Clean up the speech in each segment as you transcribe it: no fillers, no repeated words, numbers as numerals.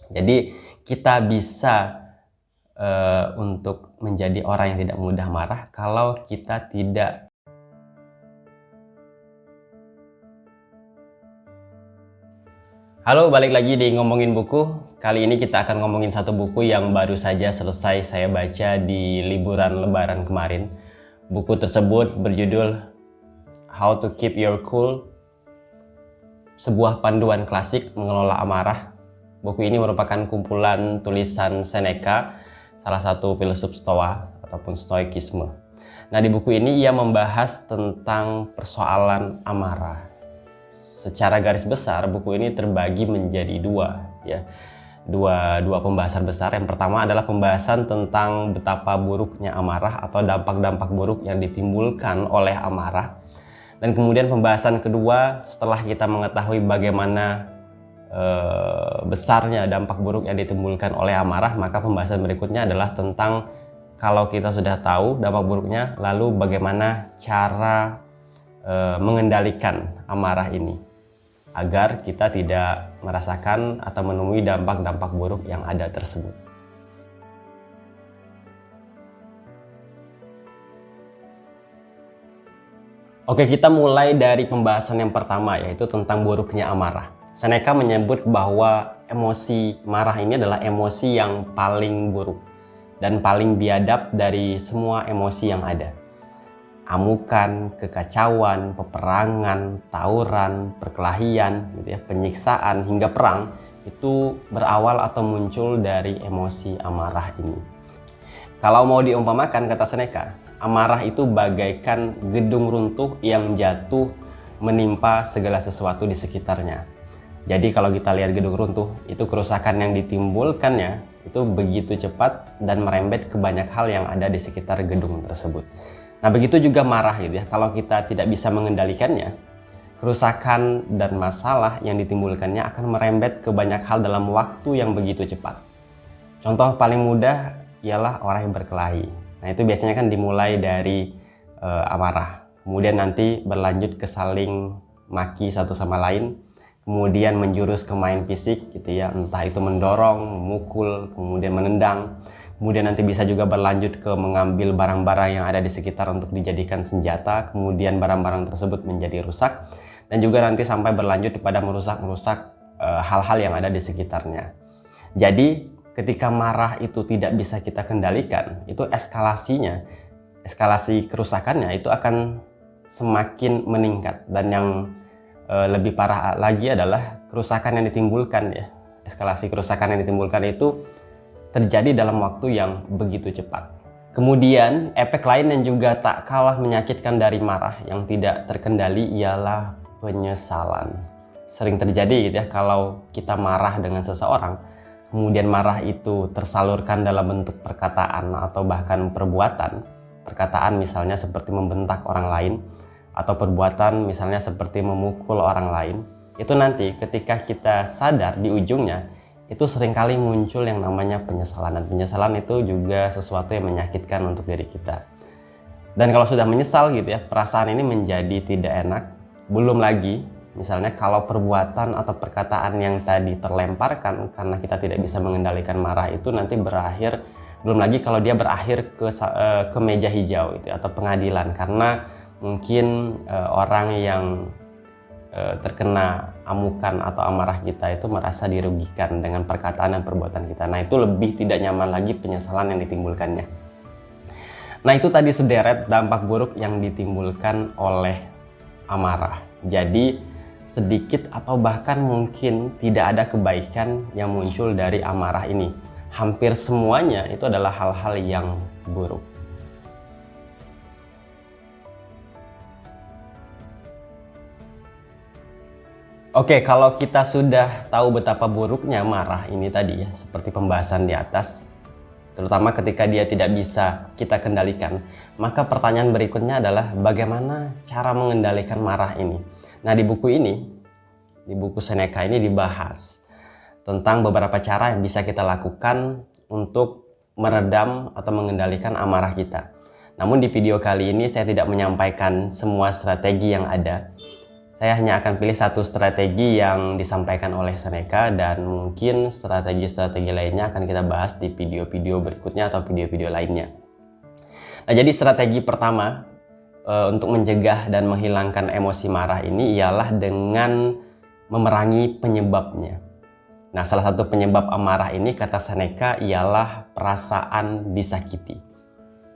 Jadi kita bisa untuk menjadi orang yang tidak mudah marah kalau kita tidak. Halo, balik lagi di Ngomongin Buku. Kali ini kita akan ngomongin satu buku yang baru saja selesai saya baca di liburan lebaran kemarin. Buku tersebut berjudul How to Keep Your Cool, sebuah panduan klasik mengelola amarah. Buku ini merupakan kumpulan tulisan Seneca, salah satu filsuf Stoa ataupun Stoikisme. Nah, di buku ini ia membahas tentang persoalan amarah. Secara garis besar, buku ini terbagi menjadi dua pembahasan besar. Yang pertama adalah pembahasan tentang betapa buruknya amarah atau dampak-dampak buruk yang ditimbulkan oleh amarah. Dan kemudian pembahasan kedua, setelah kita mengetahui bagaimana besarnya dampak buruk yang ditimbulkan oleh amarah, maka pembahasan berikutnya adalah tentang kalau kita sudah tahu dampak buruknya, lalu bagaimana cara mengendalikan amarah ini agar kita tidak merasakan atau menemui dampak-dampak buruk yang ada tersebut. Oke, kita mulai dari pembahasan yang pertama, yaitu tentang buruknya amarah. Seneca menyebut bahwa emosi marah ini adalah emosi yang paling buruk dan paling biadab dari semua emosi yang ada. Amukan, kekacauan, peperangan, tawuran, perkelahian, penyiksaan hingga perang itu berawal atau muncul dari emosi amarah ini. Kalau mau diumpamakan, kata Seneca, amarah itu bagaikan gedung runtuh yang jatuh menimpa segala sesuatu di sekitarnya. Jadi kalau kita lihat gedung runtuh, itu kerusakan yang ditimbulkannya itu begitu cepat dan merembet ke banyak hal yang ada di sekitar gedung tersebut. Nah, begitu juga marah kalau kita tidak bisa mengendalikannya, kerusakan dan masalah yang ditimbulkannya akan merembet ke banyak hal dalam waktu yang begitu cepat. Contoh paling mudah ialah orang yang berkelahi. Nah, itu biasanya kan dimulai dari amarah, kemudian nanti berlanjut ke saling maki satu sama lain, kemudian menjurus ke main fisik entah itu mendorong, memukul, kemudian menendang. Kemudian nanti bisa juga berlanjut ke mengambil barang-barang yang ada di sekitar untuk dijadikan senjata, kemudian barang-barang tersebut menjadi rusak, dan juga nanti sampai berlanjut kepada merusak hal-hal yang ada di sekitarnya. Jadi ketika marah itu tidak bisa kita kendalikan, itu eskalasi kerusakannya itu akan semakin meningkat, dan yang lebih parah lagi adalah kerusakan yang ditimbulkan eskalasi kerusakan yang ditimbulkan itu terjadi dalam waktu yang begitu cepat. Kemudian efek lain yang juga tak kalah menyakitkan dari marah yang tidak terkendali ialah penyesalan. Sering terjadi kalau kita marah dengan seseorang, kemudian marah itu tersalurkan dalam bentuk perkataan atau bahkan perbuatan. Perkataan misalnya seperti membentak orang lain, atau perbuatan misalnya seperti memukul orang lain. Itu nanti ketika kita sadar di ujungnya, itu seringkali muncul yang namanya penyesalan. Dan penyesalan itu juga sesuatu yang menyakitkan untuk diri kita. Dan kalau sudah menyesal perasaan ini menjadi tidak enak. Belum lagi misalnya kalau perbuatan atau perkataan yang tadi terlemparkan karena kita tidak bisa mengendalikan marah itu nanti berakhir, belum lagi kalau dia berakhir ke meja hijau atau pengadilan, karena mungkin orang yang terkena amukan atau amarah kita itu merasa dirugikan dengan perkataan dan perbuatan kita. Nah, itu lebih tidak nyaman lagi penyesalan yang ditimbulkannya. Nah, itu tadi sederet dampak buruk yang ditimbulkan oleh amarah. Jadi sedikit atau bahkan mungkin tidak ada kebaikan yang muncul dari amarah ini. Hampir semuanya itu adalah hal-hal yang buruk. Oke, kalau kita sudah tahu betapa buruknya marah ini tadi seperti pembahasan di atas, terutama ketika dia tidak bisa kita kendalikan, maka pertanyaan berikutnya adalah bagaimana cara mengendalikan marah ini. Nah, di buku Seneca ini dibahas tentang beberapa cara yang bisa kita lakukan untuk meredam atau mengendalikan amarah kita. Namun di video kali ini saya tidak menyampaikan semua strategi yang ada. Saya hanya akan pilih satu strategi yang disampaikan oleh Seneca, dan mungkin strategi-strategi lainnya akan kita bahas di video-video berikutnya atau video-video lainnya. Nah, jadi strategi pertama untuk mencegah dan menghilangkan emosi marah ini ialah dengan memerangi penyebabnya. Nah, salah satu penyebab amarah ini, kata Seneca, ialah perasaan disakiti.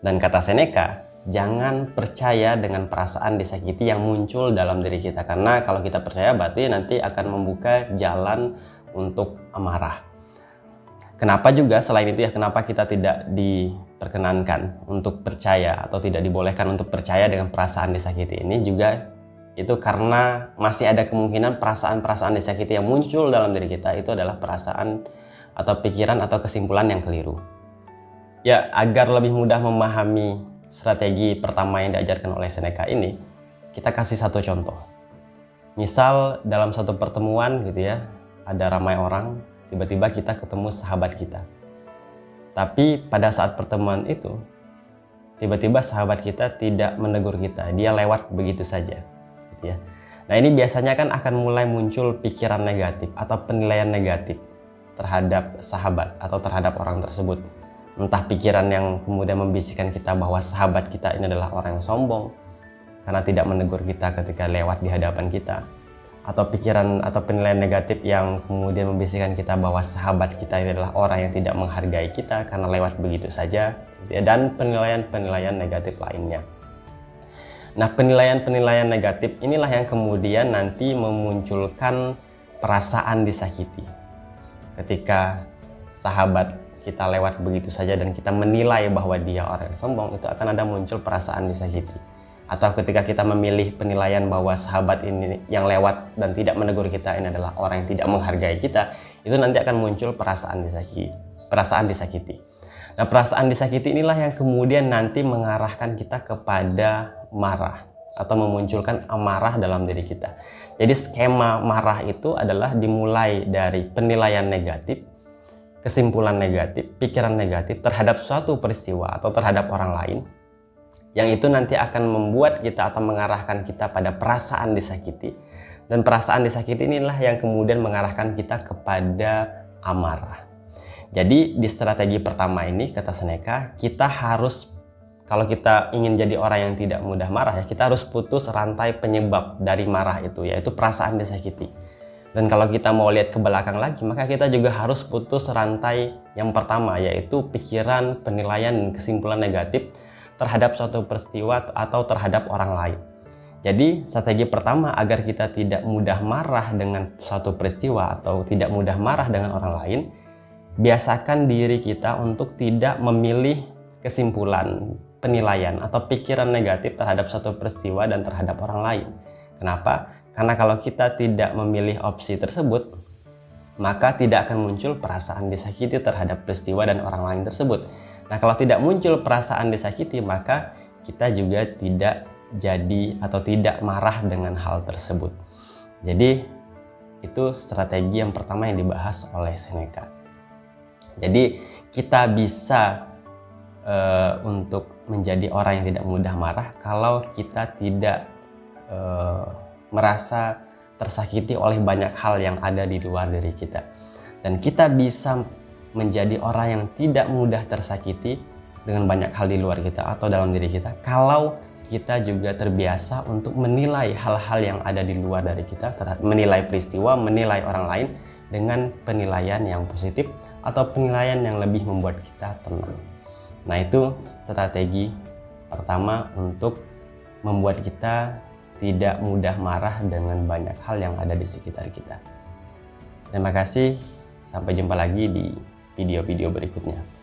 Dan kata Seneca, jangan percaya dengan perasaan disakiti yang muncul dalam diri kita, karena kalau kita percaya berarti nanti akan membuka jalan untuk amarah. Kenapa juga selain itu ya, kenapa kita tidak diperkenankan untuk percaya atau tidak dibolehkan untuk percaya dengan perasaan disakiti ini juga, itu karena masih ada kemungkinan perasaan-perasaan disakiti yang muncul dalam diri kita itu adalah perasaan atau pikiran atau kesimpulan yang keliru. Ya, agar lebih mudah memahami strategi pertama yang diajarkan oleh Seneca ini, kita kasih satu contoh. Misal dalam satu pertemuan gitu ya, ada ramai orang, tiba-tiba kita ketemu sahabat kita. Tapi pada saat pertemuan itu, tiba-tiba sahabat kita tidak menegur kita, dia lewat begitu saja gitu ya. Nah, ini biasanya kan akan mulai muncul pikiran negatif atau penilaian negatif terhadap sahabat atau terhadap orang tersebut. Entah pikiran yang kemudian membisikkan kita bahwa sahabat kita ini adalah orang yang sombong karena tidak menegur kita ketika lewat di hadapan kita, atau pikiran atau penilaian negatif yang kemudian membisikkan kita bahwa sahabat kita ini adalah orang yang tidak menghargai kita karena lewat begitu saja, dan penilaian-penilaian negatif lainnya. Nah, penilaian-penilaian negatif inilah yang kemudian nanti memunculkan perasaan disakiti. Ketika sahabat kita lewat begitu saja dan kita menilai bahwa dia orang yang sombong, itu akan ada muncul perasaan disakiti. Atau ketika kita memilih penilaian bahwa sahabat ini yang lewat dan tidak menegur kita ini adalah orang yang tidak menghargai kita, itu nanti akan muncul perasaan disakiti. Nah, perasaan disakiti inilah yang kemudian nanti mengarahkan kita kepada marah atau memunculkan amarah dalam diri kita. Jadi skema marah itu adalah dimulai dari penilaian negatif, kesimpulan negatif, pikiran negatif terhadap suatu peristiwa atau terhadap orang lain, yang itu nanti akan membuat kita atau mengarahkan kita pada perasaan disakiti, dan perasaan disakiti inilah yang kemudian mengarahkan kita kepada amarah. Jadi di strategi pertama ini, kata Seneca, kita harus, kalau kita ingin jadi orang yang tidak mudah marah ya, kita harus putus rantai penyebab dari marah itu, yaitu perasaan disakiti. Dan kalau kita mau lihat ke belakang lagi, maka kita juga harus putus rantai yang pertama, yaitu pikiran, penilaian, dan kesimpulan negatif terhadap suatu peristiwa atau terhadap orang lain. Jadi strategi pertama agar kita tidak mudah marah dengan suatu peristiwa atau tidak mudah marah dengan orang lain, biasakan diri kita untuk tidak memilih kesimpulan, penilaian, atau pikiran negatif terhadap suatu peristiwa dan terhadap orang lain. Kenapa? Karena kalau kita tidak memilih opsi tersebut, maka tidak akan muncul perasaan disakiti terhadap peristiwa dan orang lain tersebut. Nah, kalau tidak muncul perasaan disakiti, maka kita juga tidak jadi atau tidak marah dengan hal tersebut. Jadi, itu strategi yang pertama yang dibahas oleh Seneca. Jadi, kita bisa untuk menjadi orang yang tidak mudah marah kalau kita tidak merasa tersakiti oleh banyak hal yang ada di luar diri kita. Dan kita bisa menjadi orang yang tidak mudah tersakiti dengan banyak hal di luar kita atau dalam diri kita kalau kita juga terbiasa untuk menilai hal-hal yang ada di luar dari kita, menilai peristiwa, menilai orang lain dengan penilaian yang positif atau penilaian yang lebih membuat kita tenang. Nah, itu strategi pertama untuk membuat kita tidak mudah marah dengan banyak hal yang ada di sekitar kita. Terima kasih, sampai jumpa lagi di video-video berikutnya.